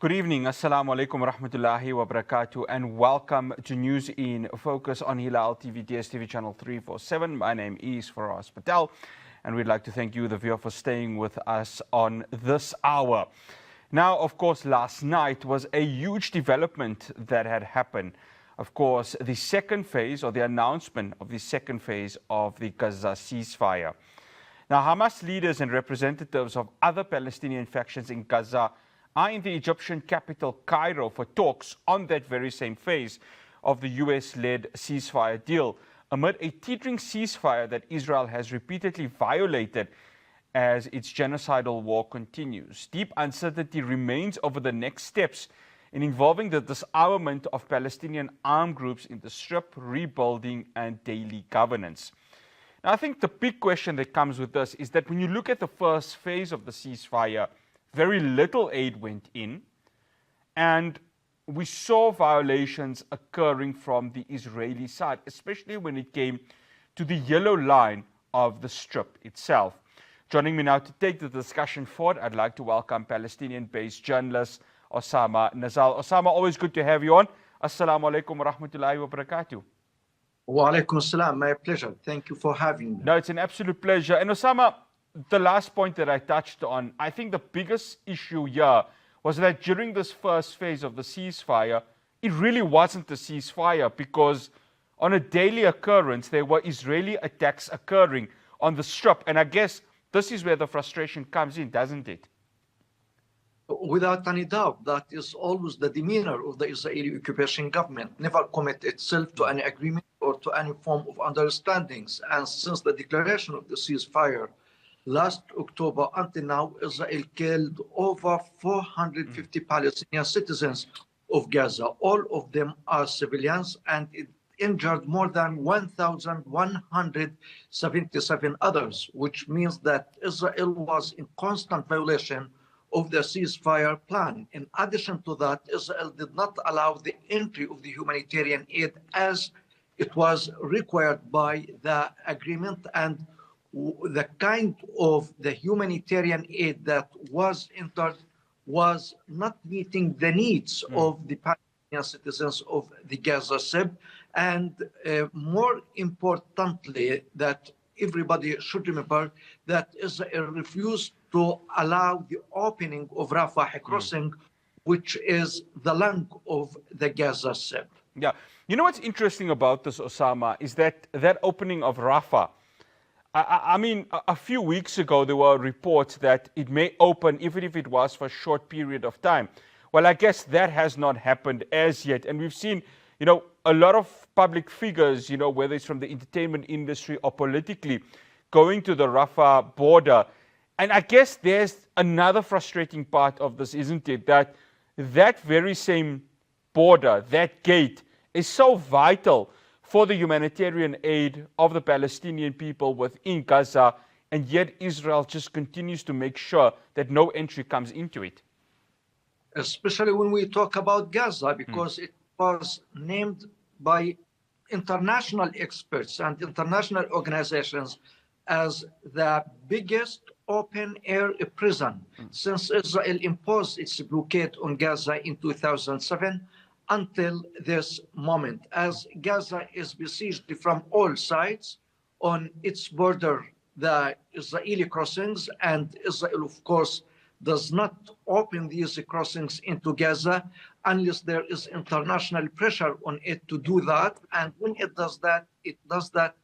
Good evening, Assalamu alaikum wa rahmatullahi wa barakatuh, and welcome to News in Focus on Hilaal TV, DSTV channel 347. My name is Faraz Patel, and we'd like to thank you, the viewer, for staying with us on this hour. Now, of course, last night was a huge development that had happened. Of course, the second phase, or the announcement of the second phase of the Gaza ceasefire. Now, Hamas leaders and representatives of other Palestinian factions in Gaza are in the Egyptian capital, Cairo, for talks on that very same phase of the US-led ceasefire deal, amid a teetering ceasefire that Israel has repeatedly violated as its genocidal war continues. Deep uncertainty remains over the next steps in involving the disarmament of Palestinian armed groups in the Strip, rebuilding and daily governance. Now, I think the big question that comes with this is that when you look at the first phase of the ceasefire, very little aid went in, and we saw violations occurring from the Israeli side, especially when it came to the yellow line of the Strip itself. Joining me now to take the discussion forward, I'd like to welcome Palestinian-based journalist Osama Nazzal. Osama, always good to have you on. Assalamu alaikum wa rahmatullahi wa barakatuh. Wa alaikum assalam, my pleasure. Thank you for having me. No, it's an absolute pleasure. And Osama, the last point that I touched on, I think the biggest issue here was that during this first phase of the ceasefire, it really wasn't a ceasefire, because on a daily occurrence, there were Israeli attacks occurring on the Strip. And I guess this is where the frustration comes in, doesn't it? Without any doubt, that is always the demeanor of the Israeli occupation government, never commit itself to any agreement or to any form of understandings. And since the declaration of the ceasefire last October until now, Israel killed over 450 Palestinian citizens of Gaza. All of them are civilians, and it injured more than 1,177 others, which means that Israel was in constant violation of the ceasefire plan. In addition to that, Israel did not allow the entry of the humanitarian aid as it was required by the agreement, and the kind of the humanitarian aid that was entered was not meeting the needs of the Palestinian citizens of the Gaza Strip. And more importantly, that everybody should remember that Israel refused to allow the opening of Rafah crossing, which is the lung of the Gaza Strip. Yeah. You know what's interesting about this, Osama, is that opening of Rafah, I mean, a few weeks ago, there were reports that it may open, even if it was for a short period of time. Well, I guess that has not happened as yet. And we've seen, a lot of public figures, whether it's from the entertainment industry or politically, going to the Rafah border. And I guess there's another frustrating part of this, isn't it? That very same border, that gate, is so vital for the humanitarian aid of the Palestinian people within Gaza, and yet Israel just continues to make sure that no entry comes into it. Especially when we talk about Gaza, because it was named by international experts and international organizations as the biggest open-air prison since Israel imposed its blockade on Gaza in 2007 until this moment, as Gaza is besieged from all sides. On its border, the Israeli crossings, and Israel, of course, does not open these crossings into Gaza unless there is international pressure on it to do that. And when it does that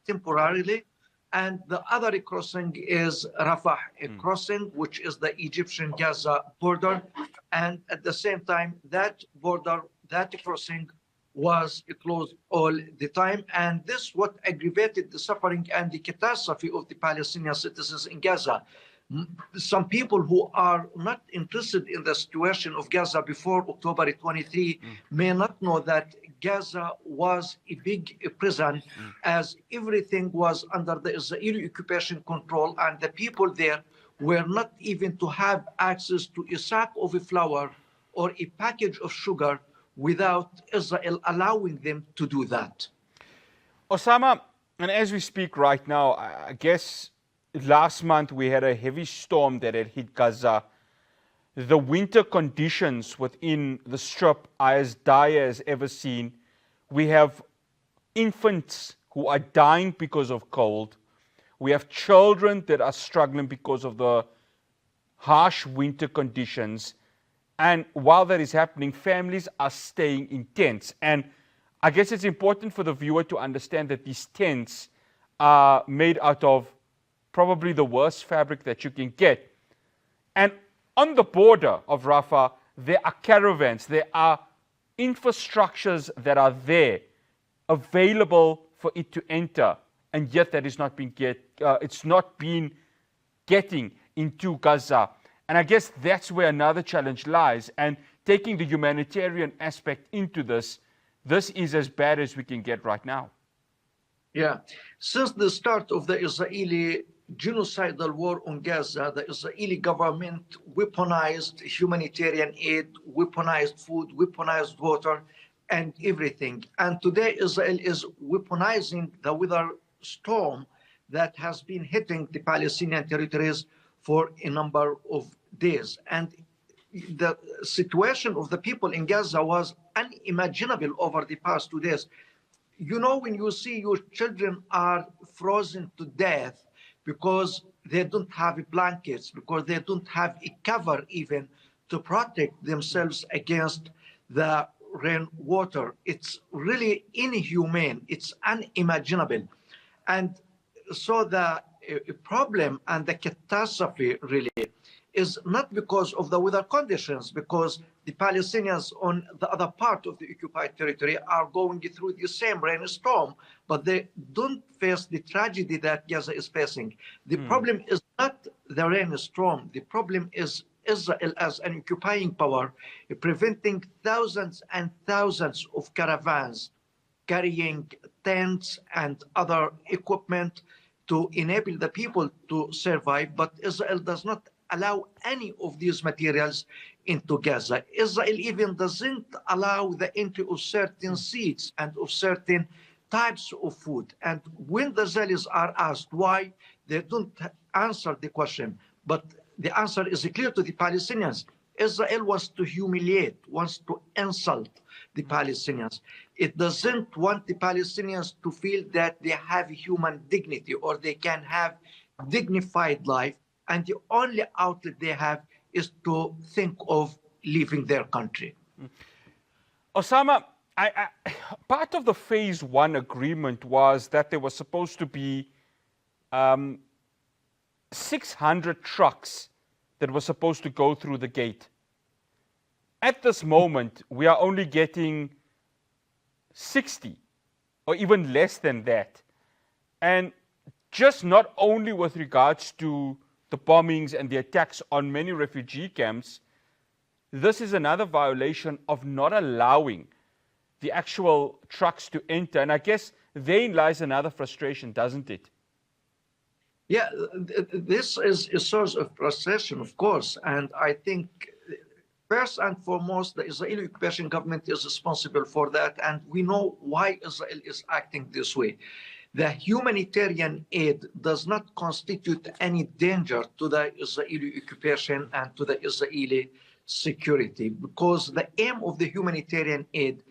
temporarily. And the other crossing is Rafah crossing, which is the Egyptian-Gaza border. And at the same time, that border, that crossing was closed all the time. And this what aggravated the suffering and the catastrophe of the Palestinian citizens in Gaza. Some people who are not interested in the situation of Gaza before October 23 may not know that Gaza was a big prison, as everything was under the Israeli occupation control, and the people there were not even to have access to a sack of flour or a package of sugar without Israel allowing them to do that. Osama, and as we speak right now, I guess last month we had a heavy storm that had hit Gaza. the winter conditions within the Strip are as dire as ever seen. We have infants who are dying because of cold. We have children that are struggling because of the harsh winter conditions. And while that is happening, families are staying in tents. And I guess it's important for the viewer to understand that these tents are made out of probably the worst fabric that you can get. And on the border of Rafah, there are caravans, there are infrastructures that are there, available for it to enter, and yet that is not being it's not been getting into Gaza. And I guess that's where another challenge lies. And taking the humanitarian aspect into this is as bad as we can get right now. Yeah. Since the start of the Israeli genocidal war on Gaza, the Israeli government weaponized humanitarian aid, weaponized food, weaponized water, and everything. And today Israel is weaponizing the weather storm that has been hitting the Palestinian territories for a number of days. And the situation of the people in Gaza was unimaginable over the past 2 days. You know, when you see your children are frozen to death because they don't have blankets, because they don't have a cover even to protect themselves against the rainwater, it's really inhumane. It's unimaginable. And so the problem and the catastrophe really is not because of the weather conditions, because the Palestinians on the other part of the occupied territory are going through the same rainstorm, but they don't face the tragedy that Gaza is facing. The problem is not the rainstorm. The problem is Israel as an occupying power, preventing thousands and thousands of caravans carrying tents and other equipment to enable the people to survive. But Israel does not allow any of these materials into Gaza. Israel even doesn't allow the entry of certain seeds and of certain types of food. And when the Israelis are asked why, they don't answer the question. But the answer is clear to the Palestinians. Israel wants to humiliate, wants to insult the Palestinians. It doesn't want the Palestinians to feel that they have human dignity or they can have dignified life. And the only outlet they have is to think of leaving their country. Osama, part of the phase 1 agreement was that there was supposed to be 600 trucks that were supposed to go through the gate. At this moment, we are only getting 60 or even less than that. And just not only with regards to the bombings and the attacks on many refugee camps, this is another violation of not allowing the actual trucks to enter. And I guess therein lies another frustration, doesn't it? Yeah, this is a source of frustration, of course. And I think first and foremost, the Israeli occupation government is responsible for that. And we know why Israel is acting this way. The humanitarian aid does not constitute any danger to the Israeli occupation and to the Israeli security, because the aim of the humanitarian aid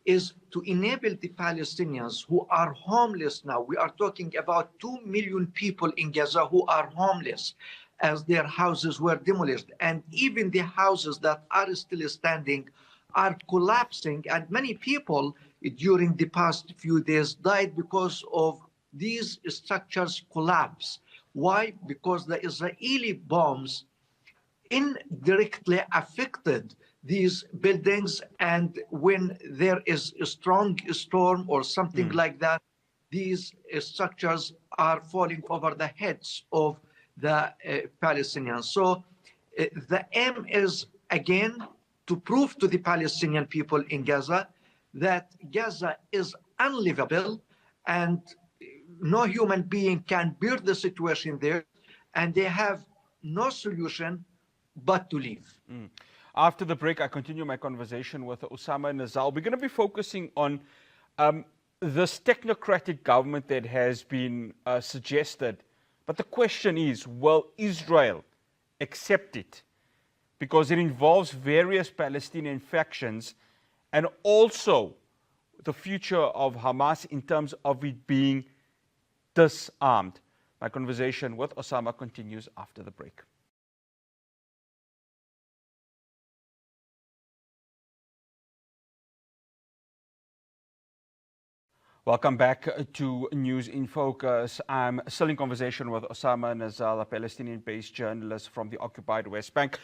is to enable the Palestinians who are homeless now. We are talking about 2 million people in Gaza who are homeless as their houses were demolished. And even the houses that are still standing are collapsing. And many people during the past few days died because of these structures collapse. Why? Because the Israeli bombs indirectly affected these buildings, and when there is a strong storm or something like that, these structures are falling over the heads of the Palestinians. So the aim is, again, to prove to the Palestinian people in Gaza that Gaza is unlivable and no human being can bear the situation there, and they have no solution but to leave. After the break, I continue my conversation with Osama Nazzal. We're going to be focusing on this technocratic government that has been suggested. But the question is, will Israel accept it? because it involves various Palestinian factions and also the future of Hamas in terms of it being disarmed. My conversation with Osama continues after the break. Welcome back to News in Focus. I'm still in conversation with Osama Nazzal, a Palestinian-based journalist from the occupied West Bank.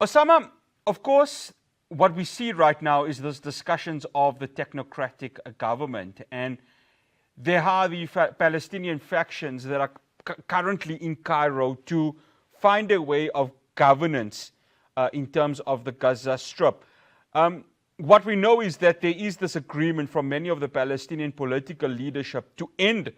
Osama, of course, what we see right now is those discussions of the technocratic government, and there are the Palestinian factions that are currently in Cairo to find a way of governance in terms of the Gaza Strip. What we know is that there is this agreement from many of the Palestinian political leadership to end,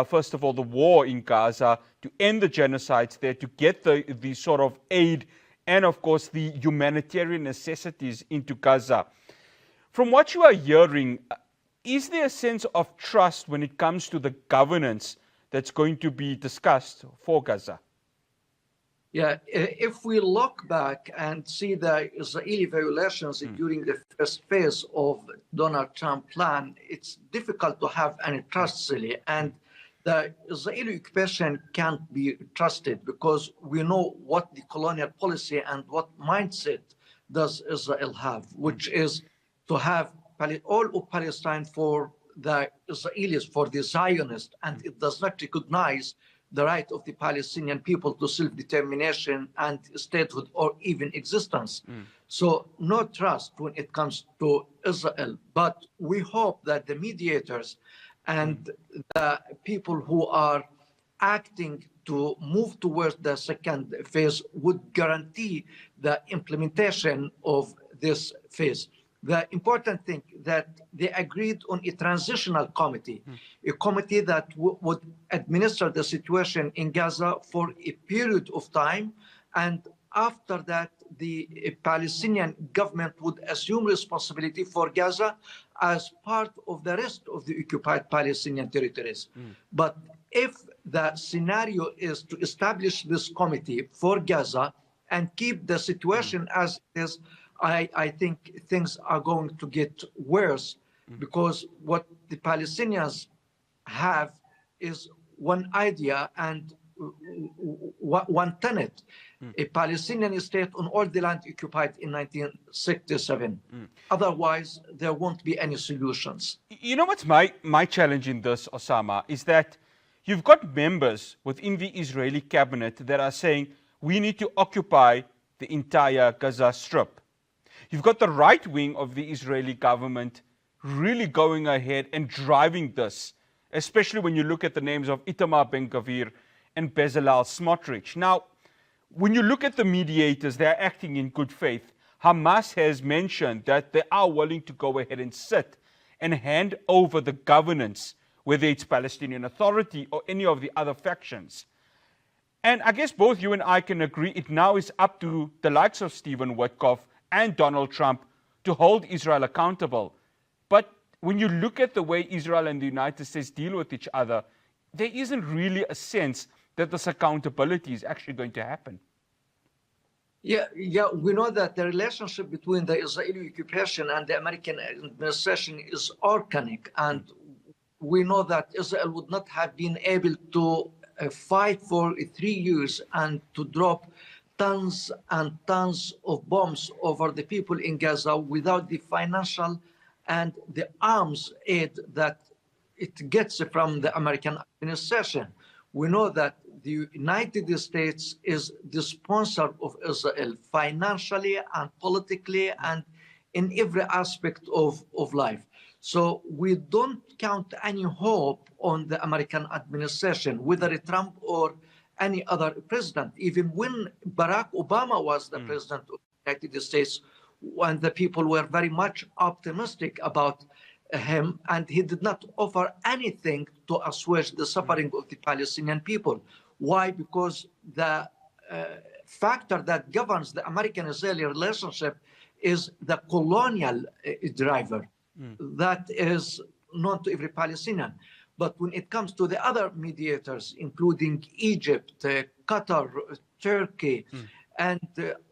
first of all, the war in Gaza, to end the genocides there, to get the sort of aid and, of course, the humanitarian necessities into Gaza. From what you are hearing, is there a sense of trust when it comes to the governance that's going to be discussed for Gaza? Yeah, if we look back and see the Israeli violations during the first phase of Donald Trump plan, it's difficult to have any trust really. And the Israeli occupation can't be trusted because we know what the colonial policy and what mindset does Israel have, which is to have all of Palestine for the Israelis, for the Zionists, and it does not recognize the right of the Palestinian people to self-determination and statehood or even existence. So no trust when it comes to Israel. But we hope that the mediators and the people who are acting to move towards the second phase would guarantee the implementation of this phase. The important thing that they agreed on a transitional committee, a committee that would administer the situation in Gaza for a period of time. And after that, the Palestinian government would assume responsibility for Gaza as part of the rest of the occupied Palestinian territories. But if the scenario is to establish this committee for Gaza and keep the situation as it is, I think things are going to get worse because what the Palestinians have is one idea and one tenet, a Palestinian state on all the land occupied in 1967. Otherwise, there won't be any solutions. You know what's my challenge in this, Osama, is that you've got members within the Israeli cabinet that are saying we need to occupy the entire Gaza Strip. You've got the right wing of the Israeli government really going ahead and driving this, especially when you look at the names of Itamar Ben-Gvir and Bezalel Smotrich. Now, when you look at the mediators, they're acting in good faith. Hamas has mentioned that they are willing to go ahead and sit and hand over the governance, whether it's Palestinian Authority or any of the other factions. And I guess both you and I can agree it now is up to the likes of Stephen Witkoff and Donald Trump to hold Israel accountable. But when you look at the way Israel and the United States deal with each other, there isn't really a sense that this accountability is actually going to happen. Yeah, we know that the relationship between the Israeli occupation and the American administration is organic, and we know that Israel would not have been able to fight for 3 years and to drop tons and tons of bombs over the people in Gaza without the financial and the arms aid that it gets from the American administration. We know that the United States is the sponsor of Israel financially and politically and in every aspect of life. So we don't count any hope on the American administration, whether Trump or any other president. Even when Barack Obama was the president of the United States, when the people were very much optimistic about him, and he did not offer anything to assuage the suffering of the Palestinian people. Why? Because the factor that governs the American-Israeli relationship is the colonial driver that is known to every Palestinian. But when it comes to the other mediators, including Egypt, Qatar, Turkey, and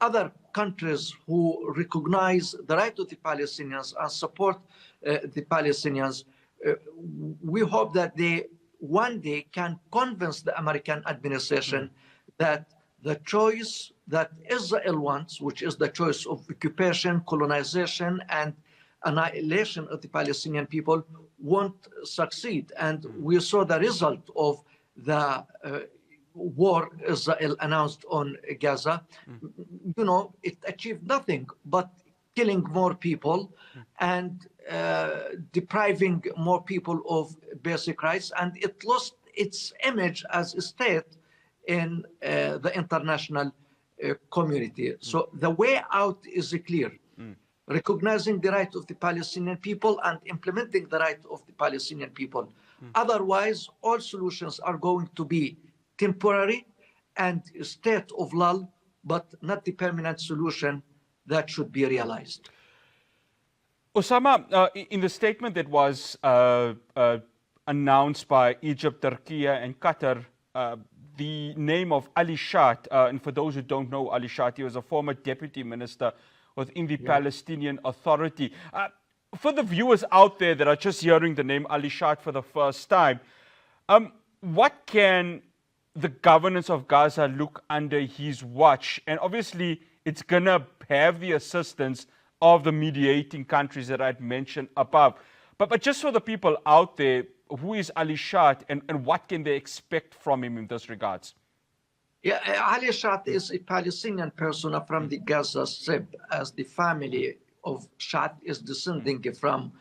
other countries who recognize the right of the Palestinians and support the Palestinians, we hope that they one day can convince the American administration that the choice that Israel wants, which is the choice of occupation, colonization, and annihilation of the Palestinian people, won't succeed. And we saw the result of the war Israel announced on Gaza. You know, it achieved nothing but killing more people and depriving more people of basic rights, and it lost its image as a state in the international community. So the way out is clear. Recognizing the right of the Palestinian people and implementing the right of the Palestinian people. Otherwise, all solutions are going to be temporary and a state of lull, but not the permanent solution that should be realized. Osama, in the statement that was announced by Egypt, Turkey, and Qatar, the name of Ali Shat, and for those who don't know Ali Shat, he was a former deputy minister within the Palestinian Authority. For the viewers out there that are just hearing the name Ali Shat for the first time, what can the governance of Gaza look under his watch? And obviously, it's going to have the assistance of the mediating countries that I'd mentioned above. But just for the people out there, who is Ali Shat and what can they expect from him in this regards? Yeah, Ali Shat is a Palestinian person from the Gaza Strip, as the family of Shat is descending from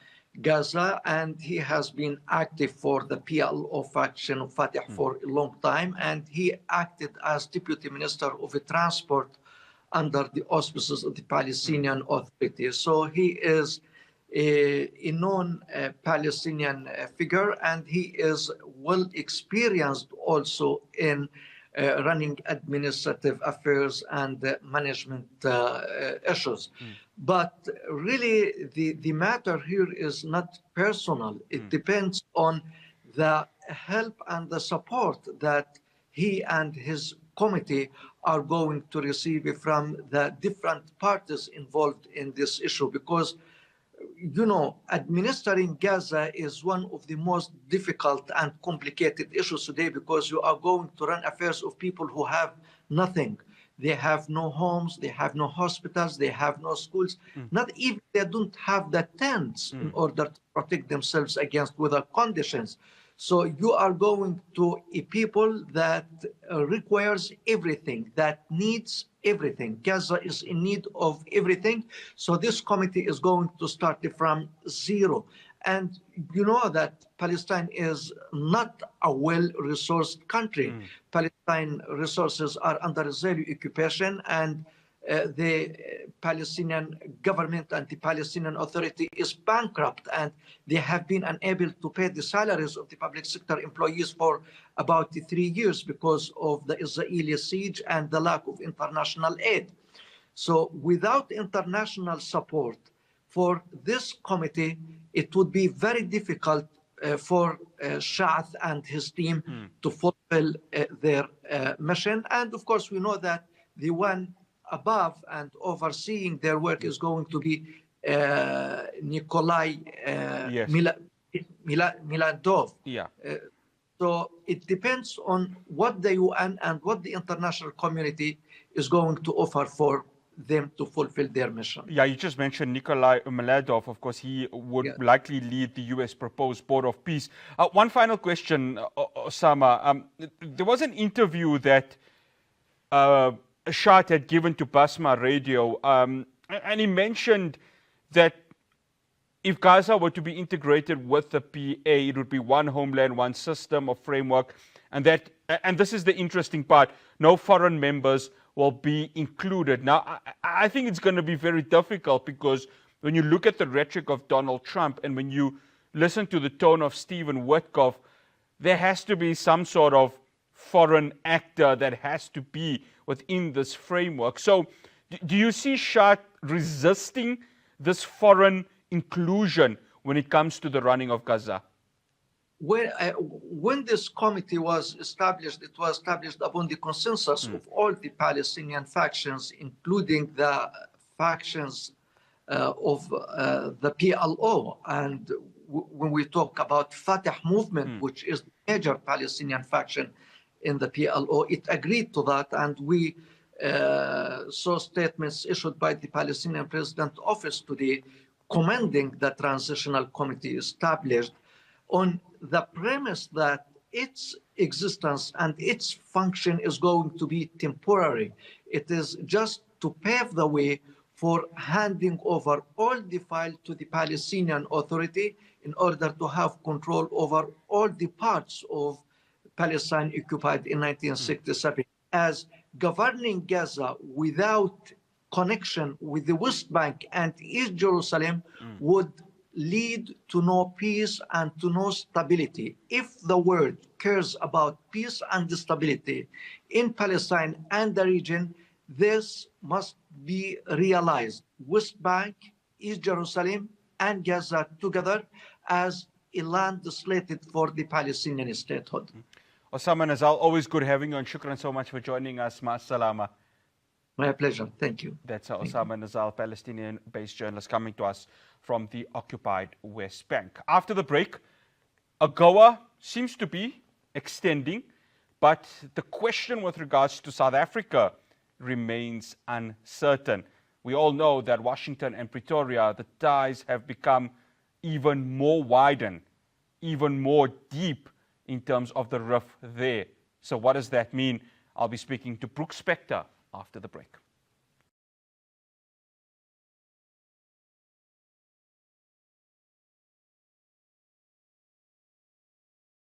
Gaza, and he has been active for the PLO faction of Fatah for a long time, and he acted as Deputy Minister of Transport under the auspices of the Palestinian Authority. So he is a known Palestinian figure, and he is well experienced also in running administrative affairs and management issues. But really, the matter here is not personal. It depends on the help and the support that he and his committee are going to receive from the different parties involved in this issue, because you know, administering Gaza is one of the most difficult and complicated issues today, because you are going to run affairs of people who have nothing. They have no homes, they have no hospitals, they have no schools. Not even they don't have the tents in order to protect themselves against weather conditions. So you are going to a people that requires everything, that needs everything. Gaza is in need of everything. So this committee is going to start from zero. And you know that Palestine is not a well-resourced country. Palestine resources are under Israeli occupation, and the Palestinian government and the Palestinian Authority is bankrupt, and they have been unable to pay the salaries of the public sector employees for about 3 years because of the Israeli siege and the lack of international aid. So without international support for this committee, it would be very difficult for Sha'ath and his team to fulfill their mission. And of course, we know that the one above and overseeing their work is going to be Nikolai Miladov. So it depends on what the UN and what the international community is going to offer for them to fulfill their mission. Yeah, you just mentioned Nikolai Miladov. Of course, he would likely lead the U.S. proposed Board of Peace. One final question, Osama. There was an interview that Shat had given to Basma Radio, and he mentioned that if Gaza were to be integrated with the PA, it would be one homeland, one system or framework, and this is the interesting part, no foreign members will be included. Now, I think it's going to be very difficult, because when you look at the rhetoric of Donald Trump and when you listen to the tone of Stephen Witkoff, there has to be some sort of foreign actor that has to be within this framework. So do you see Shat resisting this foreign inclusion when it comes to the running of Gaza? when this committee was established, it was established upon the consensus of all the Palestinian factions, including the factions of the PLO. And when we talk about Fatah movement, which is the major Palestinian faction in the PLO, it agreed to that. And we saw statements issued by the Palestinian President Office today commending the transitional committee established on the premise that its existence and its function is going to be temporary. It is just to pave the way for handing over all the file to the Palestinian Authority in order to have control over all the parts of Palestine occupied in 1967. As governing Gaza without connection with the West Bank and East Jerusalem would lead to no peace and to no stability. If the world cares about peace and stability in Palestine and the region, this must be realized. West Bank, East Jerusalem, and Gaza together as a land slated for the Palestinian statehood. Osama Nazzal, always good having you, and shukran so much for joining us. Ma salama. My pleasure. Thank you. That's Osama Nazzal, Palestinian-based journalist, coming to us from the occupied West Bank. After the break, AGOA seems to be extending, but the question with regards to South Africa remains uncertain. We all know that Washington and Pretoria, the ties have become even more widened, even more deep in terms of the rift there. So what does that mean? I'll be speaking to Brooke Spector after the break.